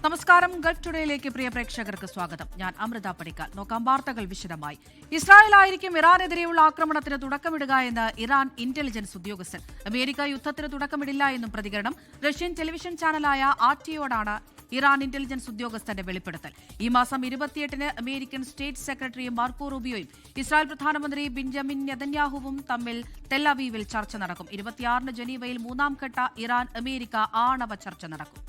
നമസ്കാരം. ഗൾഫ് ടുഡേയിലേക്ക് പ്രിയ പ്രേക്ഷകർക്ക് സ്വാഗതം. ഞാൻ അമൃത പടിക്കൽ. നോക്കാം വാർത്തകൾ വിശദമായി. ഇസ്രായേലായിരിക്കും ഇറാനെതിരെയുള്ള ആക്രമണത്തിന് തുടക്കമിടുക എന്ന് ഇറാൻ ഇന്റലിജൻസ് ഉദ്യോഗസ്ഥൻ. അമേരിക്ക യുദ്ധത്തിന് തുടക്കമിടില്ല എന്നും പ്രതികരണം. റഷ്യൻ ടെലിവിഷൻ ചാനലായ ആർടിയോടാണ് ഇറാൻ ഇന്റലിജൻസ് ഉദ്യോഗസ്ഥന്റെ വെളിപ്പെടുത്തൽ. ഈ മാസം 28-ന് അമേരിക്കൻ സ്റ്റേറ്റ് സെക്രട്ടറി മാർക്കോ റൂബിയോയും ഇസ്രായേൽ പ്രധാനമന്ത്രി ബെഞ്ചമിൻ നെതന്യാഹുവും തമ്മിൽ തെല്ലവീവിൽ ചർച്ച നടക്കും. 26-ന് ജനീവയിൽ മൂന്നാം ഘട്ട ഇറാൻ അമേരിക്ക ആണവ ചർച്ച നടക്കും.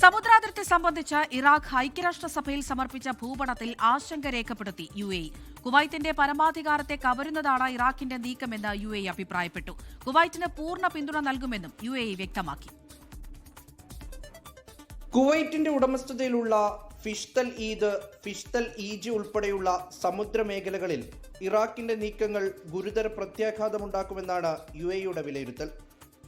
സമുദ്രാതിർത്തി സംബന്ധിച്ച് ഇറാഖ് ഐക്യരാഷ്ട്രസഭയിൽ സമർപ്പിച്ച ഭൂപടത്തിൽ ആശങ്ക രേഖപ്പെടുത്തി UAE. കുവൈത്തിന്റെ പരമാധികാരത്തെ കവരുന്നതാണ് ഇറാഖിന്റെ നീക്കമെന്ന് UAE അഭിപ്രായപ്പെട്ടു. കുവൈറ്റിന് പൂർണ്ണ പിന്തുണ നൽകുമെന്നും UAE വ്യക്തമാക്കി. കുവൈറ്റിന്റെ ഉടമസ്ഥതയിലുള്ള ഫിഷ്തൽ ഈദ്, ഫിഷ്തൽ ഈജി ഉൾപ്പെടെയുള്ള സമുദ്രമേഖലകളിൽ ഇറാഖിന്റെ നീക്കങ്ങൾ ഗുരുതര പ്രത്യാഘാതമുണ്ടാക്കുമെന്നാണ് UAEയുടെ വിലയിരുത്തൽ.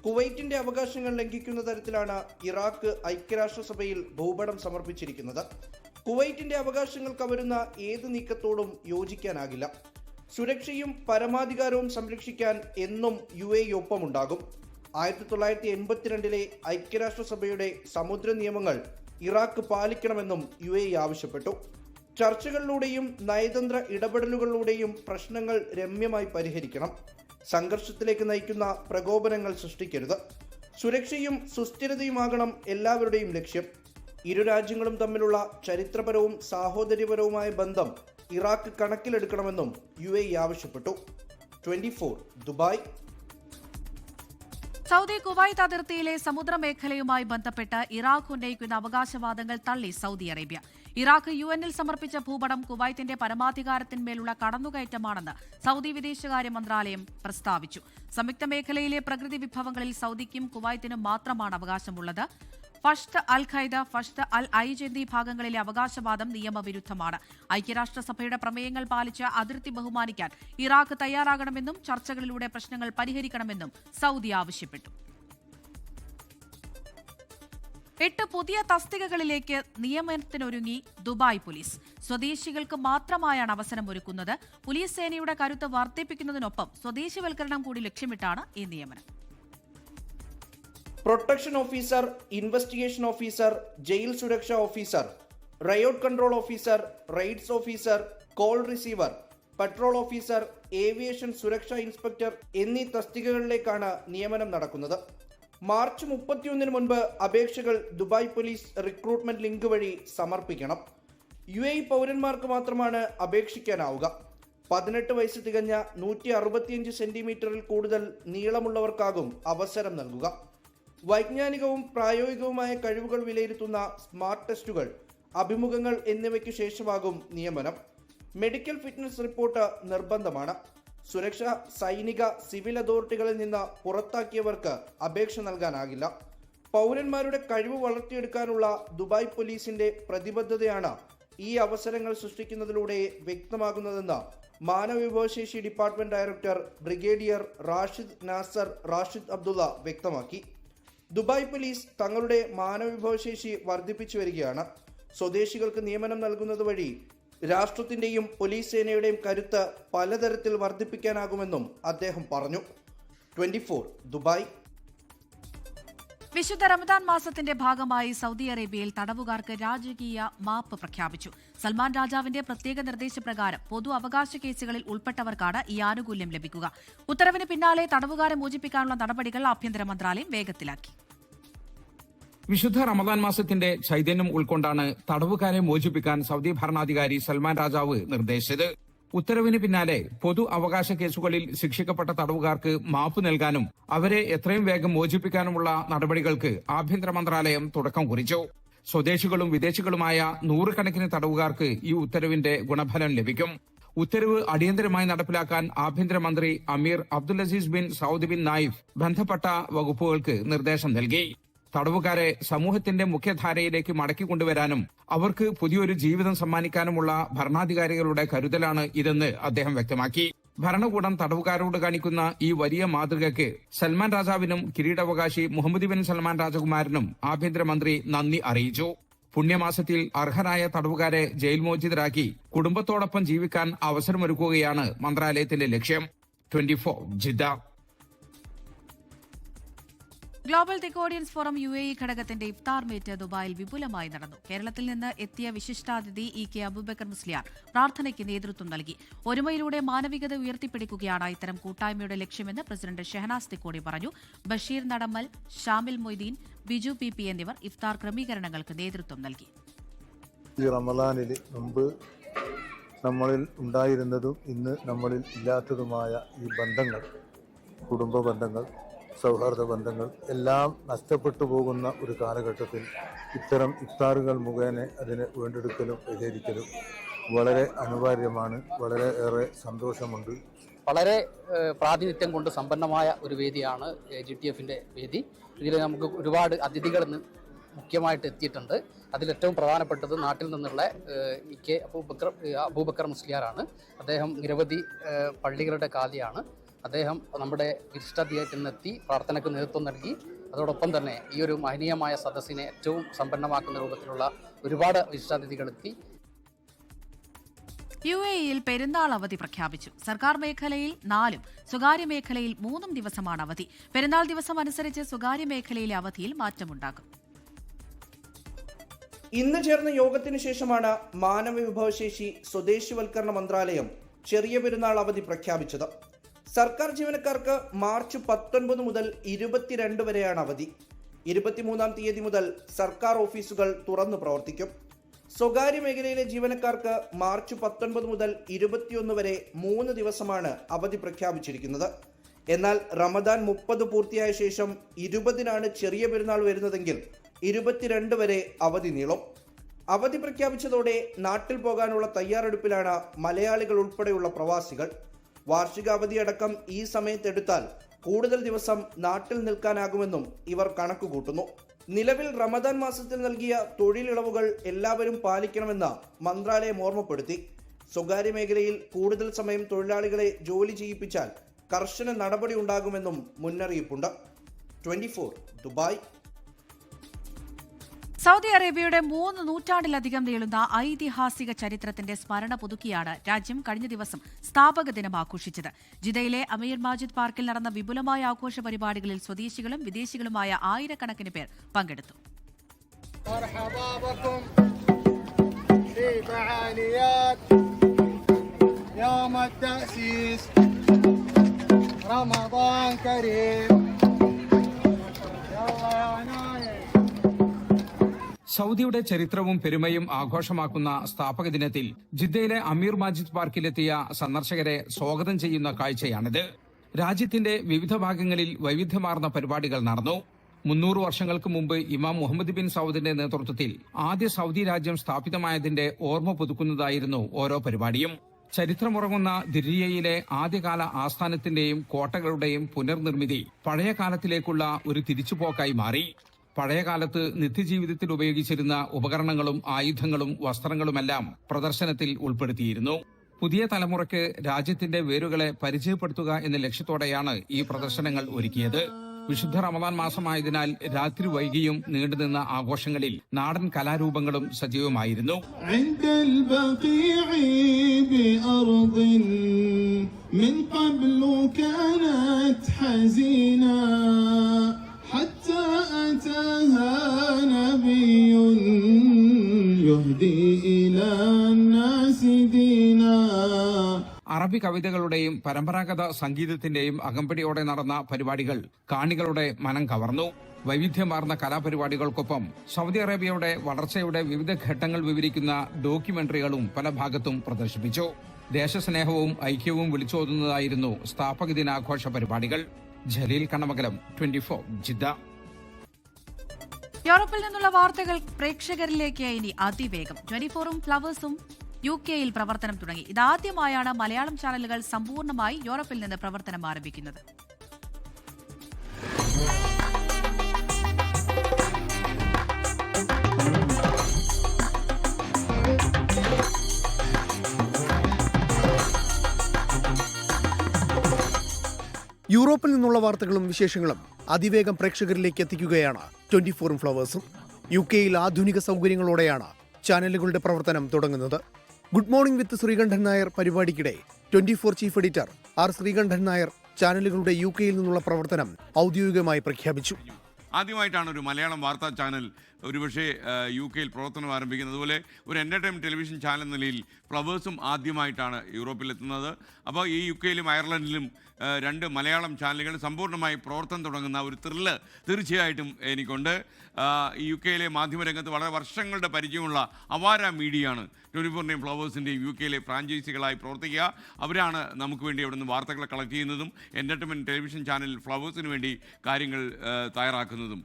കുവൈറ്റിന്റെ അവകാശങ്ങൾ ലംഘിക്കുന്ന തരത്തിലാണ് ഇറാഖ് ഐക്യരാഷ്ട്രസഭയിൽ ഭൂപടം സമർപ്പിച്ചിരിക്കുന്നത്. കുവൈറ്റിന്റെ അവകാശങ്ങൾ കവരുന്ന ഏത് നീക്കത്തോടും യോജിക്കാനാകില്ല. സുരക്ഷയും പരമാധികാരവും സംരക്ഷിക്കാൻ എന്നും UAE ഒപ്പമുണ്ടാകും. 1982-ലെ ഐക്യരാഷ്ട്രസഭയുടെ സമുദ്ര നിയമങ്ങൾ ഇറാഖ് പാലിക്കണമെന്നും UAE ആവശ്യപ്പെട്ടു. ചർച്ചകളിലൂടെയും നയതന്ത്ര ഇടപെടലുകളിലൂടെയും പ്രശ്നങ്ങൾ രമ്യമായി പരിഹരിക്കണം. സംഘർഷത്തിലേക്ക് നയിക്കുന്ന പ്രകോപനങ്ങൾ സൃഷ്ടിക്കരുത്. സുരക്ഷയും സുസ്ഥിരതയുമാകണം എല്ലാവരുടെയും ലക്ഷ്യം. ഇരു രാജ്യങ്ങളും തമ്മിലുള്ള ചരിത്രപരവും സാഹോദര്യപരവുമായ ബന്ധം ഇറാഖ് കണക്കിലെടുക്കണമെന്നും UAE ആവശ്യപ്പെട്ടു. 24 ദുബായ്. സൗദി കുവൈത്ത് അതിർത്തിയിലെ സമുദ്രമേഖലയുമായി ബന്ധപ്പെട്ട് ഇറാഖ് ഉന്നയിക്കുന്ന അവകാശവാദങ്ങൾ തള്ളി സൗദി അറേബ്യ. ഇറാഖ് UN-ൽ സമർപ്പിച്ച ഭൂപടം കുവൈത്തിന്റെ പരമാധികാരത്തിന്മേലുള്ള കടന്നുകയറ്റമാണെന്ന് സൗദി വിദേശകാര്യ മന്ത്രാലയം പ്രസ്താവിച്ചു. സംയുക്ത മേഖലയിലെ പ്രകൃതി വിഭവങ്ങളിൽ സൗദിക്കും കുവൈത്തിനും മാത്രമാണ് അവകാശമുള്ളത്. ഫഷ്ത് അൽ ഖൈദ, ഫഷ്ത് അൽ ഐജ് എന്നീ ഭാഗങ്ങളിലെ അവകാശവാദം നിയമവിരുദ്ധമാണ്. ഐക്യരാഷ്ട്രസഭയുടെ പ്രമേയങ്ങൾ പാലിച്ച് അതിർത്തി ബഹുമാനിക്കാൻ ഇറാഖ് തയ്യാറാകണമെന്നും ചർച്ചകളിലൂടെ പ്രശ്നങ്ങൾ പരിഹരിക്കണമെന്നും സൗദി ആവശ്യപ്പെട്ടു. 8 പുതിയ തസ്തികകളിലേക്ക് നിയമനത്തിനൊരുങ്ങി ദുബായ് പോലീസ്. സ്വദേശികൾക്ക് മാത്രമായാണ് അവസരമൊരുക്കുന്നത്. പോലീസ് സേനയുടെ കരുത്ത് വർദ്ധിപ്പിക്കുന്നതിനൊപ്പം സ്വദേശിവൽക്കരണം കൂടി ലക്ഷ്യമിട്ടാണ് ഈ നിയമനം. Protection officer, investigation officer, jail സുരക്ഷാ officer, riot control officer, raids officer, call receiver, patrol officer, aviation സുരക്ഷാ ഇൻസ്പെക്ടർ എന്നീ തസ്തികകളിലേക്കാണ് നിയമനം നടക്കുന്നത്. മാർച്ച് 31-ന് മുൻപ് അപേക്ഷകൾ ദുബായ് പോലീസ് റിക്രൂട്ട്മെന്റ് ലിങ്ക് വഴി സമർപ്പിക്കണം. UAE പൗരന്മാർക്ക് മാത്രമാണ് അപേക്ഷിക്കാനാവുക. 18 വയസ്സ് തികഞ്ഞ 165 സെന്റിമീറ്ററിൽ കൂടുതൽ നീളമുള്ളവർക്കാകും അവസരം നൽകുക. വൈജ്ഞാനികവും പ്രായോഗികവുമായ കഴിവുകൾ വിലയിരുത്തുന്ന സ്മാർട്ട് ടെസ്റ്റുകൾ, അഭിമുഖങ്ങൾ എന്നിവയ്ക്ക് ശേഷമാകും നിയമനം. മെഡിക്കൽ ഫിറ്റ്നസ് റിപ്പോർട്ട് നിർബന്ധമാണ്. സുരക്ഷ, സൈനിക, സിവിൽ അതോറിറ്റികളിൽ നിന്ന് പുറത്താക്കിയവർക്ക് അപേക്ഷ നൽകാനാകില്ല. പൗരന്മാരുടെ കഴിവ് വളർത്തിയെടുക്കാനുള്ള ദുബായ് പോലീസിന്റെ പ്രതിബദ്ധതയാണ് ഈ അവസരങ്ങൾ സൃഷ്ടിക്കുന്നതിലൂടെ വ്യക്തമാകുന്നതെന്ന് മാനവവിഭവശേഷി department director brigadier Rashid Abdullah വ്യക്തമാക്കി. ദുബായ് പോലീസ് തങ്ങളുടെ മാനവവിഭവശേഷി വർദ്ധിപ്പിച്ചു വരികയാണ്. സ്വദേശികൾക്ക് നിയമനം നൽകുന്നത് വഴി രാഷ്ട്രത്തിന്റെയും പോലീസ് സേനയുടെയും കരുത്ത് പലതരത്തിൽ വർദ്ധിപ്പിക്കാനാകുമെന്നും അദ്ദേഹം പറഞ്ഞു. 24 ദുബായ്. വിശുദ്ധ റമദാൻ മാസത്തിന്റെ ഭാഗമായി സൗദി അറേബ്യയിൽ തടവുകാർക്ക് രാജകീയ മാപ്പ് പ്രഖ്യാപിച്ചു. സൽമാൻ രാജാവിന്റെ പ്രത്യേക നിർദ്ദേശപ്രകാരം പൊതു അവകാശ കേസുകളിൽ ഉൾപ്പെട്ടവർക്കാണ് ഈ ആനുകൂല്യം ലഭിക്കുക. ഉത്തരവിന് പിന്നാലെ തടവുകാരെ മോചിപ്പിക്കാനുള്ള നടപടികൾ ആഭ്യന്തര മന്ത്രാലയം വേഗത്തിലാക്കി. വിശുദ്ധ റമദാൻ മാസത്തിന്റെ ചൈതന്യം ഉൾക്കൊണ്ടാണ് തടവുകാരെ മോചിപ്പിക്കാൻ സൗദി ഭരണാധികാരി സൽമാൻ രാജാവ് നിർദ്ദേശിച്ചത്. ഉത്തരവിന് പിന്നാലെ പൊതു അവകാശ കേസുകളിൽ ശിക്ഷിക്കപ്പെട്ട തടവുകാർക്ക് മാപ്പ് നൽകാനും അവരെ എത്രയും വേഗം മോചിപ്പിക്കാനുമുള്ള നടപടികൾക്ക് ആഭ്യന്തര മന്ത്രാലയം തുടക്കം കുറിച്ചു. സ്വദേശികളും വിദേശികളുമായ നൂറുകണക്കിന് തടവുകാർക്ക് ഈ ഉത്തരവിന്റെ ഗുണഫലം ലഭിക്കും. ഉത്തരവ് അടിയന്തരമായി നടപ്പിലാക്കാൻ ആഭ്യന്തരമന്ത്രി Amir Abdul Aziz bin Saud bin Nayef ബന്ധപ്പെട്ട വകുപ്പുകൾക്ക് നിർദ്ദേശം നൽകി. തടവുകാരെ സമൂഹത്തിന്റെ മുഖ്യധാരയിലേക്ക് മടക്കിക്കൊണ്ടുവരാനും അവർക്ക് പുതിയൊരു ജീവിതം സമ്മാനിക്കാനുമുള്ള ഭരണാധികാരികളുടെ കരുതലാണ് ഇതെന്ന് അദ്ദേഹം വ്യക്തമാക്കി. ഭരണകൂടം തടവുകാരോട് കാണിക്കുന്ന ഈ വലിയ മാതൃകയ്ക്ക് സൽമാൻ രാജാവിനും കിരീടാവകാശി മുഹമ്മദ് ബിൻ സൽമാൻ രാജകുമാരനും ആഭ്യന്തരമന്ത്രി നന്ദി അറിയിച്ചു. പുണ്യമാസത്തിൽ അർഹരായ തടവുകാരെ ജയിൽ മോചിതരാക്കി കുടുംബത്തോടൊപ്പം ജീവിക്കാൻ അവസരമൊരുക്കുകയാണ് മന്ത്രാലയത്തിന്റെ ലക്ഷ്യം. 24 ജിദ്ദ. ഗ്ലോബൽ തെക്ക് ഓഡിയൻസ് ഫോറം UAE ഘടകത്തിന്റെ ഇഫ്താർ മീറ്റ് ദുബായിൽ വിപുലമായി നടന്നു. കേരളത്തിൽ നിന്ന് എത്തിയ വിശിഷ്ടാതിഥി EK അബൂബക്കർ മുസ്ലിയാർ പ്രാർത്ഥനയ്ക്ക് നേതൃത്വം നൽകി. ഒരുമയിലൂടെ മാനവികത ഉയർത്തിപ്പിടിക്കുകയാണ് ഇത്തരം കൂട്ടായ്മയുടെ ലക്ഷ്യമെന്ന് പ്രസിഡന്റ് ഷെഹനാസ് തിക്കോടി പറഞ്ഞു. ബഷീർ നടമ്മൽ, ഷാമിൽ മൊയ്തീൻ, ബിജു PP എന്നിവർ ഇഫ്താർ ക്രമീകരണങ്ങൾക്ക് നേതൃത്വം നൽകി. ഈ റമദാനിൽ മുമ്പ് നമ്മളിൽ ഉണ്ടായിരുന്നതും ഇന്ന് നമ്മളിൽ ഇല്ലാത്തതുമായ ഈ ബന്ധങ്ങൾ, കുടുംബ ബന്ധങ്ങൾ, സൗഹാർദ്ദ ബന്ധങ്ങൾ എല്ലാം നഷ്ടപ്പെട്ടു പോകുന്ന ഒരു കാലഘട്ടത്തിൽ ഇത്തരം ഇഫ്താറുകൾ മുഖേന അതിനെ വീണ്ടെടുക്കലും പരിഹരിക്കലും വളരെ അനിവാര്യമാണ്. വളരെ ഏറെ സന്തോഷമുണ്ട്. വളരെ പ്രാതിനിധ്യം കൊണ്ട് സമ്പന്നമായ ഒരു വേദിയാണ് GTFന്റെ വേദി. ഇതിൽ നമുക്ക് ഒരുപാട് അതിഥികൾ മുഖ്യമായിട്ട് എത്തിയിട്ടുണ്ട്. അതിലേറ്റവും പ്രധാനപ്പെട്ടത് നാട്ടിൽ നിന്നുള്ള EK അബൂബക്കർ മുസ്ലിയാറാണ്. അദ്ദേഹം നിരവധി പള്ളികളുടെ കാലിയാണ്. അദ്ദേഹം നമ്മുടെ വിശിഷ്ടാതിഥിയായിട്ടെത്തി പ്രാർത്ഥനയ്ക്ക് നേതൃത്വം നൽകി. അതോടൊപ്പം തന്നെ ഈ ഒരു മഹനീയമായ സദസ്സിനെ ഏറ്റവും സമ്പന്നമാക്കുന്ന രൂപത്തിലുള്ള ഒരുപാട് വിശിഷ്ടാതിഥികളെത്തി. UAEയിൽ പെരുന്നാൾ അവധി പ്രഖ്യാപിച്ചു. സർക്കാർ മേഖലയിൽ 4ഉം സ്വകാര്യ മേഖലയിൽ 3 ദിവസമാണ് അവധി. പെരുന്നാൾ ദിവസം അനുസരിച്ച് സ്വകാര്യ മേഖലയിലെ അവധിയിൽ മാറ്റമുണ്ടാകും. ഇന്ന് ചേർന്ന യോഗത്തിനു ശേഷമാണ് മാനവ വിഭവശേഷി സ്വദേശിവൽക്കരണ മന്ത്രാലയം ചെറിയ പെരുന്നാൾ അവധി പ്രഖ്യാപിച്ചത്. സർക്കാർ ജീവനക്കാർക്ക് മാർച്ച് 19 മുതൽ 22 വരെയാണ് അവധി. 23-ാം തീയതി മുതൽ സർക്കാർ ഓഫീസുകൾ തുറന്നു പ്രവർത്തിക്കും. സ്വകാര്യ മേഖലയിലെ ജീവനക്കാർക്ക് മാർച്ച് 19 മുതൽ 21 വരെ 3 ദിവസമാണ് അവധി പ്രഖ്യാപിച്ചിരിക്കുന്നത്. എന്നാൽ റമദാൻ 30 പൂർത്തിയായ ശേഷം 20-നാണ് ചെറിയ പെരുന്നാൾ വരുന്നതെങ്കിൽ 22 വരെ അവധി നീളും. അവധി പ്രഖ്യാപിച്ചതോടെ നാട്ടിൽ പോകാനുള്ള തയ്യാറെടുപ്പിലാണ് മലയാളികൾ ഉൾപ്പെടെയുള്ള പ്രവാസികൾ. വാർഷിക അവധിയടക്കം ഈ സമയത്തെടുത്താൽ കൂടുതൽ ദിവസം നാട്ടിൽ നിൽക്കാനാകുമെന്നും ഇവർ കണക്കുകൂട്ടുന്നു. നിലവിൽ റമദാൻ മാസത്തിൽ നൽകിയ തൊഴിലിളവുകൾ എല്ലാവരും പാലിക്കണമെന്ന് മന്ത്രാലയം ഓർമ്മപ്പെടുത്തി. സ്വകാര്യ മേഖലയിൽ കൂടുതൽ സമയം തൊഴിലാളികളെ ജോലി ചെയ്യിപ്പിച്ചാൽ കർശന നടപടി ഉണ്ടാകുമെന്നും മുന്നറിയിപ്പുണ്ട്. 24 ദുബായ്. സൗദി അറേബ്യയുടെ 3 നൂറ്റാണ്ടിലധികം നീളുന്ന ഐതിഹാസിക ചരിത്രത്തിന്റെ സ്മരണ പുതുക്കിയാണ് രാജ്യം കഴിഞ്ഞ ദിവസം സ്ഥാപക ദിനം ആഘോഷിച്ചത്. ജിദ്ദയിലെ അമീർ മാജിദ് പാർക്കിൽ നടന്ന വിപുലമായ ആഘോഷ പരിപാടികളിൽ സ്വദേശികളും വിദേശികളുമായ ആയിരക്കണക്കിന് പേർ പങ്കെടുത്തു. സൗദിയുടെ ചരിത്രവും പെരുമയും ആഘോഷമാക്കുന്ന സ്ഥാപക ദിനത്തിൽ ജിദ്ദയിലെ അമീർ മാജിദ് പാർക്കിലെത്തിയ സന്ദർശകരെ സ്വാഗതം ചെയ്യുന്ന കാഴ്ചയാണിത്. രാജ്യത്തിന്റെ വിവിധ ഭാഗങ്ങളിൽ വൈവിധ്യമാർന്ന പരിപാടികൾ നടന്നു. 300 വർഷങ്ങൾക്ക് മുമ്പ് ഇമാം മുഹമ്മദ് ബിൻ സൗദിന്റെ നേതൃത്വത്തിൽ ആദ്യ സൗദി രാജ്യം സ്ഥാപിതമായതിന്റെ ഓർമ്മ പുതുക്കുന്നതായിരുന്നു ഓരോ പരിപാടിയും. ചരിത്രമുറങ്ങുന്ന ദിർരിയയിലെ ആദ്യകാല ആസ്ഥാനത്തിന്റെയും കോട്ടകളുടെയും പുനർനിർമ്മിതി പഴയ കാലത്തിലേക്കുള്ള ഒരു തിരിച്ചുപോക്കായി മാറി. പഴയകാലത്ത് നിത്യജീവിതത്തിൽ ഉപയോഗിച്ചിരുന്ന ഉപകരണങ്ങളും ആയുധങ്ങളും വസ്ത്രങ്ങളുമെല്ലാം പ്രദർശനത്തിൽ ഉൾപ്പെടുത്തിയിരുന്നു. പുതിയ തലമുറയ്ക്ക് രാജ്യത്തിന്റെ വേരുകളെ പരിചയപ്പെടുത്തുക എന്ന ലക്ഷ്യത്തോടെയാണ് ഈ പ്രദർശനങ്ങൾ ഒരുക്കിയത്. വിശുദ്ധ റമദാൻ മാസമായതിനാൽ രാത്രി വൈകിയും നീണ്ടുനിന്ന ആഘോഷങ്ങളിൽ നാടൻ കലാരൂപങ്ങളും സജീവമായിരുന്നു. അറബി കവിതകളുടെയും പരമ്പരാഗത സംഗീതത്തിന്റെയും അകമ്പടിയോടെ നടന്ന പരിപാടികൾ കാണികളുടെ മനം കവർന്നു. വൈവിധ്യമാർന്ന കലാപരിപാടികൾക്കൊപ്പം സൗദി അറേബ്യയുടെ വളർച്ചയുടെ വിവിധ ഘട്ടങ്ങൾ വിവരിക്കുന്ന ഡോക്യുമെന്ററികളും പല ഭാഗത്തും പ്രദർശിപ്പിച്ചു. ദേശസ്നേഹവും ഐക്യവും വിളിച്ചോതുന്നതായിരുന്നു സ്ഥാപക ദിനാഘോഷ പരിപാടികൾ. ജലീൽ കണ്ണമംഗലം, 24 ജിദ്ദ. യൂറോപ്പിൽ നിന്നുള്ള വാർത്തകൾ പ്രേക്ഷകരിലേക്ക് ഇനി അതിവേഗം. 24ഉം ഫ്ലവേഴ്സും UK-യിൽ പ്രവർത്തനം തുടങ്ങി. ഇതാദ്യമായാണ് മലയാളം ചാനലുകൾ സമ്പൂർണ്ണമായി യൂറോപ്പിൽ നിന്ന് പ്രവർത്തനം ആരംഭിക്കുന്നത്. യൂറോപ്പിൽ നിന്നുള്ള വാർത്തകളും വിശേഷങ്ങളും അതിവേഗം പ്രേക്ഷകരിലേക്ക് എത്തിക്കുകയാണ് 24ഉം ഫ്ലവേഴ്സും. UK-യിൽ ആധുനിക സൗകര്യങ്ങളോടെയാണ് ചാനലുകളുടെ പ്രവർത്തനം തുടങ്ങുന്നത്. Good morning with Sreekandan Nair പരിപാടിക്കിടെ 24 chief editor R. Sreekandan Nair ചാനലുകളുടെ UK-യിൽ നിന്നുള്ള പ്രവർത്തനം ഔദ്യോഗികമായി പ്രഖ്യാപിച്ചു. ആദ്യമായിട്ടാണ് ഒരു മലയാളം വാർത്താ ചാനൽ ഒരുപക്ഷെ UK പ്രവർത്തനം ആരംഭിക്കുന്നത്. അതുപോലെ ഒരു എൻ്റർടൈൻമെൻറ്റ് ടെലിവിഷൻ ചാനൽ എന്ന നിലയിൽ ഫ്ലവേഴ്സും ആദ്യമായിട്ടാണ് യൂറോപ്പിലെത്തുന്നത്. അപ്പോൾ ഈ UK അയർലൻഡിലും 2 മലയാളം ചാനലുകൾ സമ്പൂർണ്ണമായി പ്രവർത്തനം തുടങ്ങുന്ന ഒരു ത്രില്ല് തീർച്ചയായിട്ടും എനിക്കുണ്ട്. ഈ UK മാധ്യമരംഗത്ത് വളരെ വർഷങ്ങളുടെ പരിചയമുള്ള അവാര മീഡിയയാണ് 24-ൻ്റെയും ഫ്ലവേഴ്സിൻ്റെയും UK ഫ്രാഞ്ചൈസികളായി പ്രവർത്തിക്കുക. അവരാണ് നമുക്ക് വേണ്ടി അവിടെ നിന്ന് വാർത്തകൾ കളക്ട് ചെയ്യുന്നതും എൻ്റർടൈൻമെൻറ്റ് ടെലിവിഷൻ ചാനൽ ഫ്ലവേഴ്സിന് വേണ്ടി കാര്യങ്ങൾ തയ്യാറാക്കുന്നതും.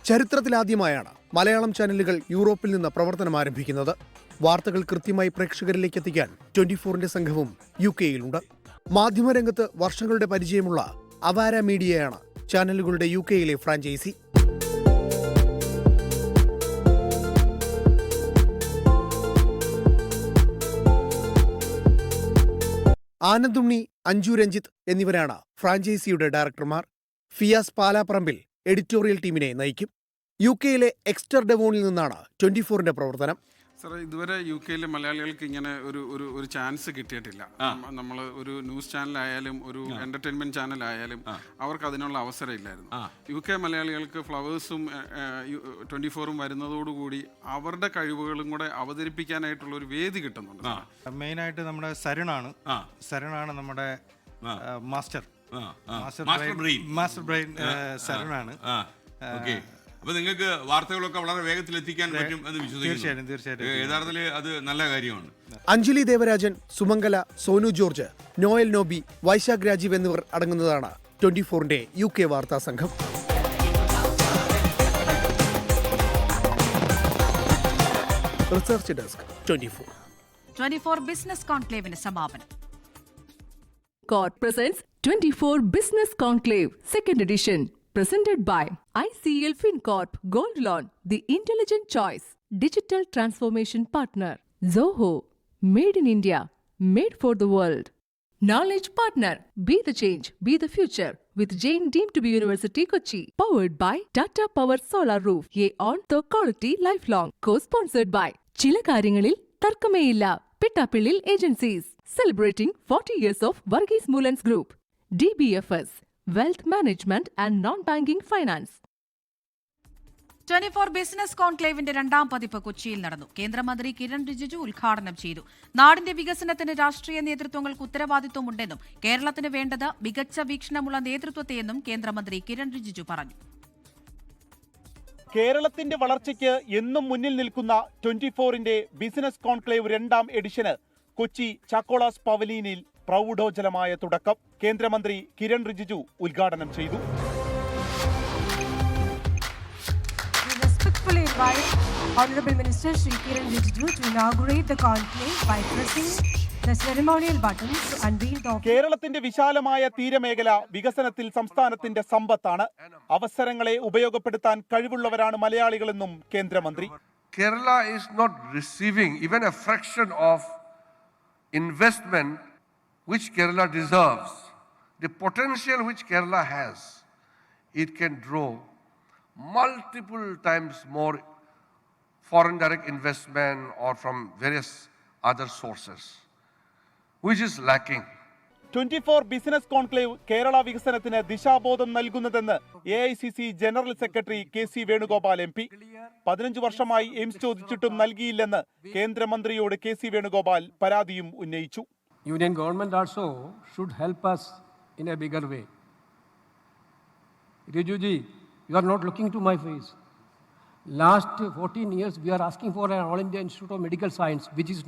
ചരിത്രത്തിലാദ്യമായാണ് മലയാളം ചാനലുകൾ യൂറോപ്പിൽ നിന്ന് പ്രവർത്തനം ആരംഭിക്കുന്നത്. വാർത്തകൾ കൃത്യമായി പ്രേക്ഷകരിലേക്ക് എത്തിക്കാൻ 24-ന്റെ സംഘവും UK-യിലുണ്ട്. മാധ്യമരംഗത്ത് വർഷങ്ങളുടെ പരിചയമുള്ള അവാര മീഡിയയാണ് ചാനലുകളുടെ UK-യിലെ ഫ്രാഞ്ചൈസി. ആനന്ദുണ്ണി, അഞ്ജു രഞ്ജിത്ത് എന്നിവരാണ് ഫ്രാഞ്ചൈസിയുടെ ഡയറക്ടർമാർ. ഫിയാസ് പാലാപ്പറമ്പിൽ എഡിറ്റോറിയൽ ടീമിനെ നയിക്കും. UK-യിലെ എക്സ്റ്റർ ഡെവോണിൽ നിന്നാണ് 24-ന്റെ പ്രവർത്തനം. സാർ, ഇതുവരെ UK-യിലെ മലയാളികൾക്ക് ഇങ്ങനെ ഒരു ചാൻസ് കിട്ടിയിട്ടില്ല. നമ്മൾ ഒരു ന്യൂസ് ചാനലായാലും ഒരു എന്റർടൈൻമെന്റ് ചാനലായാലും അവർക്ക് അതിനുള്ള അവസരം ഇല്ലായിരുന്നു. UK മലയാളികൾക്ക് ഫ്ലവേഴ്സും 24-ഉം വരുന്നതോടുകൂടി അവരുടെ കഴിവുകളും കൂടെ അവതരിപ്പിക്കാനായിട്ടുള്ള ഒരു വേദി കിട്ടുന്നുണ്ട്. മെയിനായിട്ട് നമ്മുടെ സരുണാണ് നമ്മുടെ മാസ്റ്റർ ബ്രെയിൻ സരുണാണ്. അപ്പോൾ നിങ്ങൾക്ക് വാർത്തകളൊക്കെ വളരെ വേഗത്തിൽ എത്തിക്കാൻ പറ്റും എന്ന് വിശ്വസിക്കുന്നു. തീർച്ചയായിട്ടും യഥാർത്ഥത്തിൽ അത് നല്ല കാര്യമാണ്. അഞ്ജലി ദേവരാജൻ, സുമംഗല, സോനു ജോർജ്, നോയൽ നോബി, വൈശാഖ് രാജീവ് എന്നിവർ അടങ്ങുന്നതാണ് 24-ന്റെ UK വാർത്താ സംഘം. റിസർച്ച് ഡെസ്ക് 24 ബിസിനസ് കോൺക്ലേവിന് സമാപനം. Corp presents 24 Business Conclave, 2nd edition, presented by ICL FinCorp Gold Loan, the intelligent choice, digital transformation partner. Zoho, made in India, made for the world. Knowledge partner, be the change, be the future, with Jain deemed to be University Kochi. Powered by Tata Power Solar Roof, a on-the quality lifelong. Co-sponsored by ചില കാര്യങ്ങളിൽ തർക്കമേയില്ല, Pittappillil agencies. Celebrating 40 years of Varghese Moolans Group. DBFS, Wealth Management and Non-Banking Finance. 24 business കോൺക്ലേവിന്റെ 2ാം പതിപ്പ് കൊച്ചിയിൽ നടന്നു. കേന്ദ്രമന്ത്രി കിരൺ റിജിജു ഉദ്ഘാടനം ചെയ്തു. നാടിന്റെ വികസനത്തിന് രാഷ്ട്രീയ നേതൃത്വങ്ങൾക്ക് ഉത്തരവാദിത്വമുണ്ടെന്നും കേരളത്തിന് വേണ്ടത് മികച്ച വീക്ഷണമുള്ള നേതൃത്വത്തെയെന്നും കേന്ദ്രമന്ത്രി കിരൺ റിജിജു പറഞ്ഞു. കേരളത്തിന്റെ വളർച്ചയ്ക്ക് എന്നും മുന്നിൽ നിൽക്കുന്ന 24-ന്റെ ബിസിനസ് കോൺക്ലേവ് 2ാം എഡിഷന് കൊച്ചി ചാക്കോളാസ് പവലീനിൽ പ്രൗഢോജ്വലമായ തുടക്കം. കേന്ദ്രമന്ത്രി കിരൺ റിജിജു ഉദ്ഘാടനം ചെയ്തു. Honorable Minister Shri Kiran Rijiju to inaugurate the conclave by pressing the ceremonial buttons to unveil the... കേരളത്തിന്റെ വിശാലമായ തീരമേഖല വികസനത്തിൽ സംസ്ഥാനത്തിന്റെ സമ്പത്താണ്. അവസരങ്ങളെ ഉപയോഗപ്പെടുത്താൻ കഴിവുള്ളവരാണ് മലയാളികളെന്നും കേന്ദ്രമന്ത്രി. Kerala is not receiving even a fraction of investment which Kerala deserves. The potential which Kerala has, it can draw multiple times more foreign direct investment or from various other sources, which is lacking. 24 business conclave Kerala വികസനത്തിന് ദിശാബോധം നൽകുന്നതെന്ന് AICC general secretary KC Venugopal MP. 15 വർഷമായി AIIMS ചോദിച്ചിട്ടും നൽകിയില്ലെന്ന് കേന്ദ്രമന്ത്രിയോട് KC Venugopal പരാതിയും ഉന്നയിച്ചു. Union government also should help us in a bigger way. Rijuji, you are not looking to my face. Last 14 years we are asking for an All India Institute of Medical Science, which is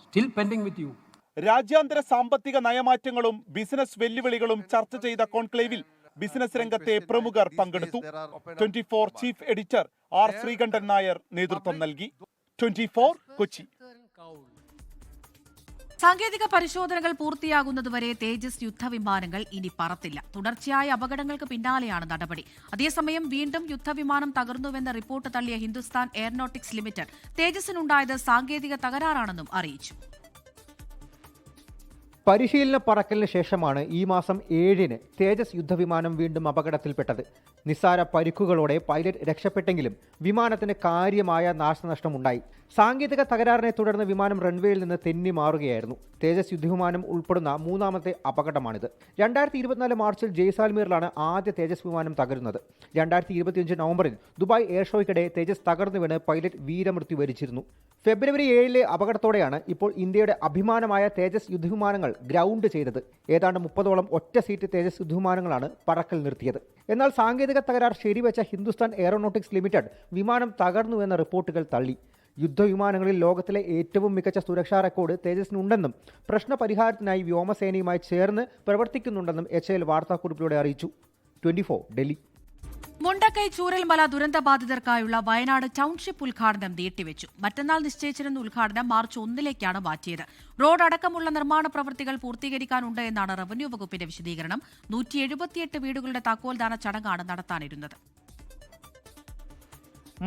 still pending with you. രാജ്യാന്തര സാമ്പത്തിക നയമാറ്റങ്ങളും business വെല്ലുവിളികളും ചർച്ച ചെയ്ത കോൺക്ലേവിൽ business രംഗത്തെ പ്രമുഖർ പങ്കെടുത്തു. 24 chief editor R Sreekandan Nair നേതൃത്വം നൽകി. 24 കൊച്ചി. സാങ്കേതിക പരിശോധനകൾ പൂർത്തിയാകുന്നതുവരെ തേജസ് യുദ്ധവിമാനങ്ങൾ ഇനി പറത്തില്ല. തുടർച്ചയായ അപകടങ്ങൾക്ക് പിന്നാലെയാണ് നടപടി. അതേസമയം വീണ്ടും യുദ്ധവിമാനം തകർന്നുവെന്ന റിപ്പോർട്ട് തള്ളിയ ഹിന്ദുസ്ഥാൻ എയറോനോട്ടിക്സ് ലിമിറ്റഡ് തേജസിനുണ്ടായത് സാങ്കേതിക തകരാറാണെന്നും അറിയിച്ചു. പരിശീലന പറക്കലിന് ശേഷമാണ് ഈ മാസം 7-ന് തേജസ് യുദ്ധവിമാനം വീണ്ടും അപകടത്തിൽപ്പെട്ടത്. നിസ്സാര പരിക്കുകളോടെ പൈലറ്റ് രക്ഷപ്പെട്ടെങ്കിലും വിമാനത്തിന് കാര്യമായ നാശനഷ്ടമുണ്ടായി. സാങ്കേതിക തകരാറിനെ തുടർന്ന് വിമാനം റൺവേയിൽ നിന്ന് തെന്നി മാറുകയായിരുന്നു. തേജസ് യുദ്ധവിമാനം ഉൾപ്പെടുന്ന മൂന്നാമത്തെ അപകടമാണിത്. 2024 മാർച്ചിൽ ജയ്സാൽമീറിലാണ് ആദ്യ തേജസ് വിമാനം തകരുന്നത്. 2025 നവംബറിൽ ദുബായ് എയർ ഷോയ്ക്കിടെ തേജസ് തകർന്നു വീണ് പൈലറ്റ് വീരമൃത്യു വരിച്ചിരുന്നു. ഫെബ്രുവരി 7 അപകടത്തോടെയാണ് ഇപ്പോൾ ഇന്ത്യയുടെ അഭിമാനമായ തേജസ് യുദ്ധവിമാനങ്ങൾ ഗ്രൗണ്ട് ചെയ്തത്. ഏതാണ്ട് 30ഓളം ഒറ്റ സീറ്റ് തേജസ് യുദ്ധവിമാനങ്ങളാണ് പറക്കൽ നിർത്തിയത്. എന്നാൽ സാങ്കേതിക തകരാർ ശരിവെച്ച ഹിന്ദുസ്ഥാൻ എയറോനോട്ടിക്സ് ലിമിറ്റഡ് വിമാനം തകർന്നുവെന്ന റിപ്പോർട്ടുകൾ തള്ളി. യുദ്ധവിമാനങ്ങളിൽ ലോകത്തിലെ ഏറ്റവും മികച്ച സുരക്ഷാ റെക്കോർഡ് തേജസിനുണ്ടെന്നും പ്രശ്നപരിഹാരത്തിനായി വ്യോമസേനയുമായി ചേർന്ന് പ്രവർത്തിക്കുന്നുണ്ടെന്നും HAL വാർത്താക്കുറിപ്പിലൂടെ അറിയിച്ചു. 24 ഡൽഹി. മുണ്ടക്കൈ ചൂരൽമല ദുരന്തബാധിതർക്കായുള്ള വയനാട് ടൗൺഷിപ്പ് ഉദ്ഘാടനം നീട്ടിവെച്ചു. മറ്റന്നാൾ നിശ്ചയിച്ചിരുന്ന ഉദ്ഘാടനം മാർച്ച് 1 മാറ്റിയത്. റോഡ് അടക്കമുള്ള നിർമ്മാണ പ്രവൃത്തികൾ പൂർത്തീകരിക്കാനുണ്ട് എന്നാണ് റവന്യൂ വകുപ്പിന്റെ വിശദീകരണം. 178 വീടുകളുടെ താക്കോൽദാന ചടങ്ങാണ് നടത്താനിരുന്നത്.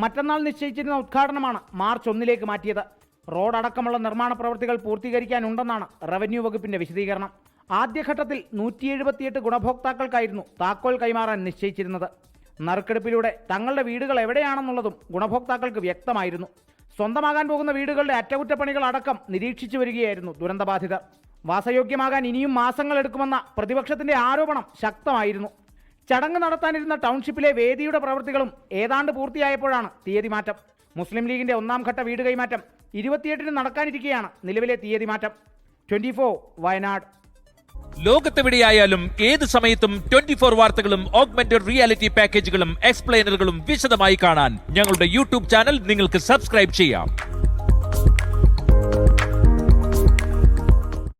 മറ്റന്നാൾ നിശ്ചയിച്ചിരുന്ന ഉദ്ഘാടനമാണ് മാർച്ച് 1 മാറ്റിയത്. റോഡ് അടക്കമുള്ള നിർമ്മാണ പ്രവൃത്തികൾ പൂർത്തീകരിക്കാനുണ്ടെന്നാണ് റവന്യൂ വകുപ്പിന്റെ വിശദീകരണം. ആദ്യഘട്ടത്തിൽ 178 ഗുണഭോക്താക്കൾക്കായിരുന്നു താക്കോൽ കൈമാറാൻ നിശ്ചയിച്ചിരുന്നത്. നറുക്കെടുപ്പിലൂടെ തങ്ങളുടെ വീടുകൾ എവിടെയാണെന്നുള്ളതും ഗുണഭോക്താക്കൾക്ക് വ്യക്തമായിരുന്നു. സ്വന്തമാകാൻ പോകുന്ന വീടുകളുടെ അറ്റകുറ്റപ്പണികൾ അടക്കം നിരീക്ഷിച്ചു വരികയായിരുന്നു ദുരന്തബാധിതർ. വാസയോഗ്യമാകാൻ ഇനിയും മാസങ്ങളെടുക്കുമെന്ന പ്രതിപക്ഷത്തിന്റെ ആരോപണം ശക്തമായിരുന്നു. ചടങ്ങ് നടത്താനിരുന്ന ടൗൺഷിപ്പിലെ വേദിയുടെ പ്രവൃത്തികളും ഏതാണ്ട് പൂർത്തിയായപ്പോഴാണ് തീയതി മാറ്റം. മുസ്ലിം ലീഗിന്റെ 1ാം ഘട്ട വീട് കൈമാറ്റം 28 നടക്കാനിരിക്കെയാണ് നിലവിലെ തീയതി മാറ്റം. 24 വയനാട്. ലോകത്തെവിടെയായാലും ഏത് സമയത്തും 24 വാർത്തകളും ഓഗ്മെന്റഡ് റിയാലിറ്റി പാക്കേജുകളും എക്സ്പ്ലെയിനറുകളും വിശദമായി കാണാൻ ഞങ്ങളുടെ യൂട്യൂബ് ചാനൽ നിങ്ങൾക്ക് സബ്സ്ക്രൈബ് ചെയ്യാം.